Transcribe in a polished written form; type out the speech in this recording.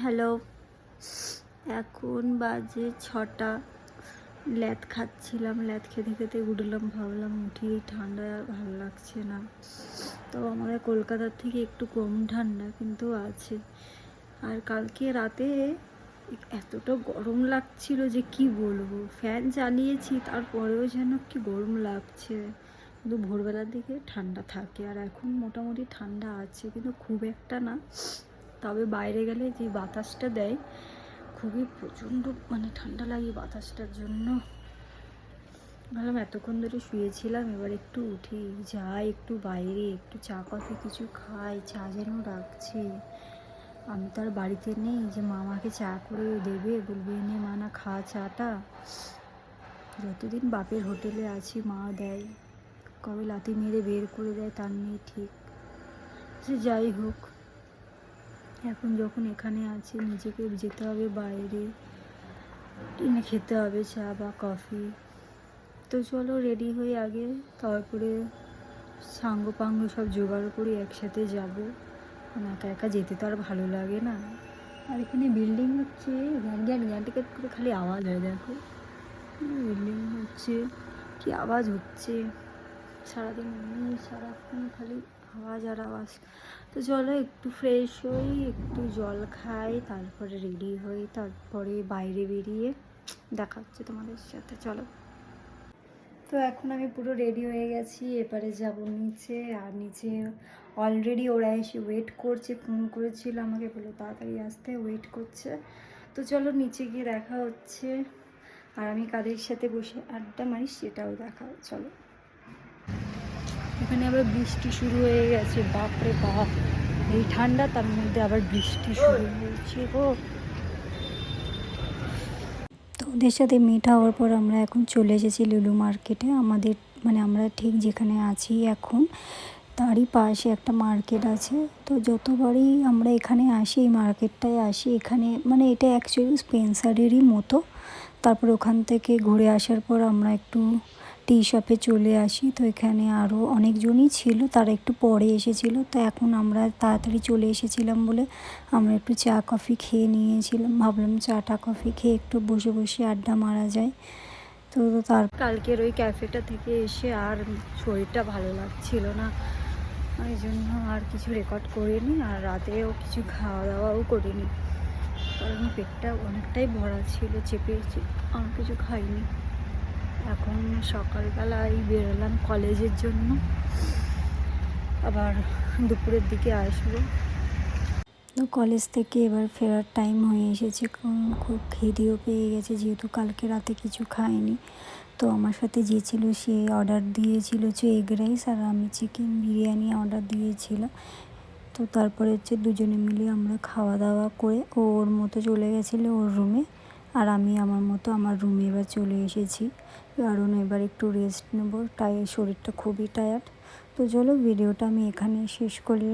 Hello, এখন বাজে 6টা। ল্যাদ খাচ্ছিলাম, ল্যাদ খেতে খেতে উঠলাম, ভাবলাম উঠি, ঠান্ডা আর ভালো লাগছে না। তো আমাদের কলকাতার থেকে একটু কম ঠান্ডা কিন্তু আছে। আর কালকে রাতে এতটা গরম লাগছিল যে কি বলবো, ফ্যান চালিয়েছি তারপরেও যেন কি গরম লাগছে। কিন্তু ভোরবেলার দিকে ঠান্ডা থাকে, আর এখন মোটামুটি ঠান্ডা আছে কিন্তু খুব একটা না। তবে বাইরে গেলে যে বাতাসটা দেয় খুবই প্রচণ্ড ঠান্ডা লাগে বাতাসটার জন্য। ভাবলাম এতক্ষণ ধরে শুয়েছিলাম, এবার একটু উঠি, যাই একটু বাইরে, একটু চা কফি কিছু খাই, চা যেন রাখছি। আমি তো আর বাড়িতে নেই যে মা আমাকে চা করে দেবে, বলবে এনে মা না খা চাটা। যতদিন বাপের হোটেলে আছি মা দেয়, কবে লাথি মেরে বের করে দেয় তার নেই ঠিক। সে যাই হোক, এখন যখন এখানে আছি নিজেকে যেতে হবে বাইরে, কিনে খেতে হবে চা বা কফি। তো চলো রেডি হই আগে, তারপরে সাঙ্গ পাঙ্গ সব জোগাড় করি, একসাথে যাব। একা একা যেতে তো আর ভালো লাগে না। আর এখানে বিল্ডিং হচ্ছে, গ্যান গ্যান গ্যান টিকেট করে খালি আওয়াজ হয়, দেখো বিল্ডিং হচ্ছে, কি আওয়াজ হচ্ছে সারাদিন, সারাক্ষণ খালি আওয়াজ আর আওয়াজ। তো চলো একটু ফ্রেশ হই, একটু জল খাই, তারপরে রেডি হই, তারপরে বাইরে বেরিয়ে দেখা হচ্ছে তোমাদের সাথে। চলো। তো এখন আমি পুরো রেডি হয়ে গেছি, এবারে যাব নিচে। আর নিচে অলরেডি ওরা এসে ওয়েট করছে, ফোন করেছিল আমাকে, বলো তাড়াতাড়ি আসতে, ওয়েট করছে। তো চলো নিচে গিয়ে দেখা হচ্ছে, আর আমি কাদের সাথে বসে আড্ডা মারি সেটাও দেখা। চলো। এখানে আবার বৃষ্টি শুরু হয়ে গেছে, বাপরে বাপ, এই ঠান্ডা তার মধ্যে আবার বৃষ্টি শুরু হয়েছে গো। তো ওদের সাথে মিট হওয়ার পর আমরা এখন চলে এসেছি লুলু মার্কেটে। আমাদের আমরা ঠিক যেখানে আছি এখন তারই পাশে একটা মার্কেট আছে। তো যতবারই আমরা এখানে আসি, এই মার্কেটটায় আসি, এখানে এটা অ্যাকচুয়ালি স্পেন্সারেরই মতো। তারপর ওখান থেকে ঘুরে আসার পর আমরা একটু টি শপে চলে আসি। তো এখানে আরও অনেকজনই ছিল, তারা একটু পরে এসেছিলো। তো এখন আমরা তাড়াতাড়ি চলে এসেছিলাম বলে আমরা একটু চা কফি খেয়ে নিয়েছিলাম, ভাবলাম চাটা কফি খেয়ে একটু বসে বসে আড্ডা মারা যায়। তো তার কালকের ওই ক্যাফেটা থেকে এসে আর শরীরটা ভালো লাগছিল না, ওই জন্য আর কিছু রেকর্ড করিনি, আর রাতেও কিছু খাওয়া দাওয়াও করিনি, কারণ পেটটা অনেকটাই ভরা ছিল, চেপে আর কিছু খাইনি। এখন সকালবেলায় বেরোলাম কলেজের জন্য, আবার দুপুরের দিকে আসবো। তো কলেজ থেকে এবার ফেরার টাইম হয়ে এসেছে, কারণ খুব খিদেও পেয়ে গেছে, যেহেতু কালকে রাতে কিছু খাইনি। তো আমার সাথে যে ছিল সে অর্ডার দিয়েছিল হচ্ছে এগ রাইস, আর আমি চিকেন বিরিয়ানি অর্ডার দিয়েছিলাম। তো তারপরে দুজনে মিলে আমরা খাওয়া দাওয়া করে ও ওর মতো চলে গেছিলো ওর রুমে, আর আমি আমার মতো আমার রুমে এবার চলে এসেছি, কারণ এবার একটু রেস্ট নেবো, শরীরটা খুবই টায়ার্ড। তো চলো ভিডিওটা আমি এখানে শেষ করলাম।